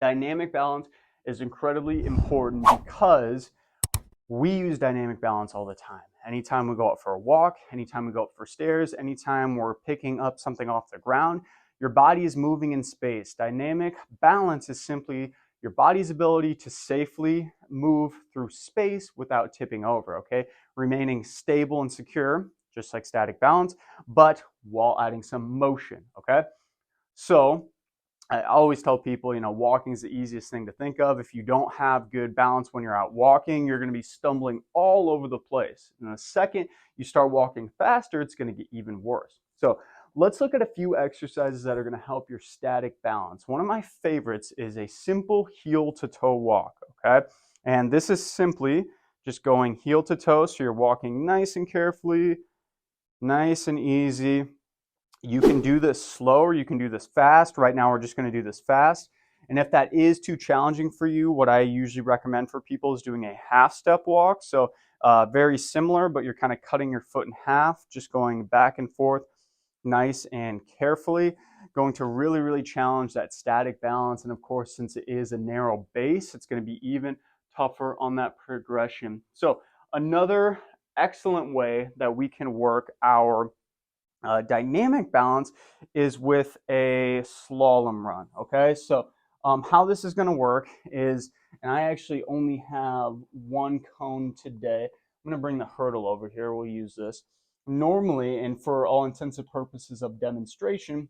Dynamic balance is incredibly important because we use dynamic balance all the time. Anytime we go out for a walk, anytime we go up for stairs, anytime we're picking up something off the ground, your body is moving in space. Dynamic balance is simply your body's ability to safely move through space without tipping over, okay? Remaining stable and secure, just like static balance, but while adding some motion, okay? So I always tell people, walking is the easiest thing to think of. If you don't have good balance when you're out walking, you're going to be stumbling all over the place. And the second you start walking faster, it's going to get even worse. So let's look at a few exercises that are going to help your static balance. One of my favorites is a simple heel to toe walk, okay? And this is simply just going heel to toe. So you're walking nice and carefully, nice and easy. You can do this slow or you can do this fast. Right now, we're just going to do this fast. And if that is too challenging for you, what I usually recommend for people is doing a half step walk. So very similar, but you're kind of cutting your foot in half, just going back and forth nice and carefully. Going to really, really challenge that static balance. And of course, since it is a narrow base, it's going to be even tougher on that progression. So another excellent way that we can work our dynamic balance is with a slalom run, okay? So how this is going to work is, and I actually only have one cone today. I'm going to bring the hurdle over here. We'll use this. Normally, and for all intents and purposes of demonstration,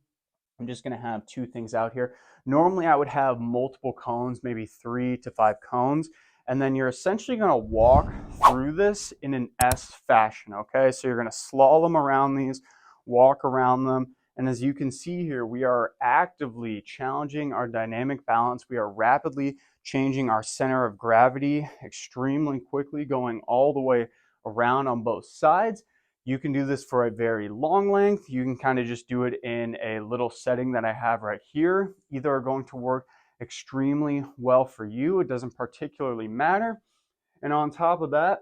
I'm just going to have two things out here. Normally, I would have multiple cones, maybe 3 to 5 cones, and then you're essentially going to walk through this in an S fashion, okay? So you're going to slalom around these, walk around them. And as you can see here, we are actively challenging our dynamic balance. We are rapidly changing our center of gravity extremely quickly, going all the way around on both sides. You can do this for a very long length. You can kind of just do it in a little setting that I have right here. Either are going to work extremely well for you. It doesn't particularly matter. And on top of that,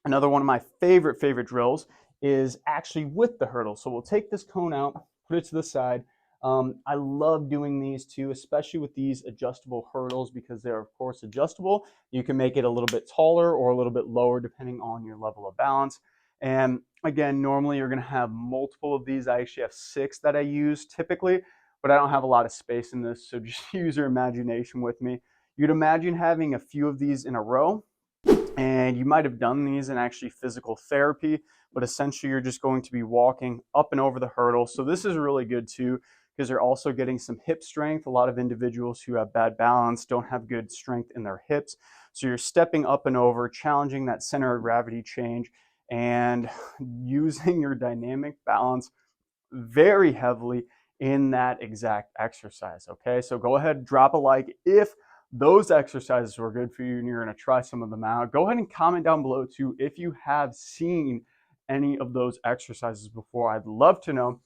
another one of my favorite drills is actually with the hurdle. So we'll take this cone out, put it to the side. I love doing these too, especially with these adjustable hurdles because they're of course adjustable. You can make it a little bit taller or a little bit lower depending on your level of balance. And again, normally you're going to have multiple of these. I actually have 6 that I use typically, but I don't have a lot of space in this, so just use your imagination with me. You'd imagine having a few of these in a row, and you might have done these in actually physical therapy, but essentially you're just going to be walking up and over the hurdle. So this is really good too, because you're also getting some hip strength. A lot of individuals who have bad balance don't have good strength in their hips. So you're stepping up and over, challenging that center of gravity change, and using your dynamic balance very heavily in that exact exercise, okay? So go ahead, drop a like if those exercises were good for you and you're going to try some of them out. Go ahead and comment down below too if you have seen any of those exercises before. I'd love to know.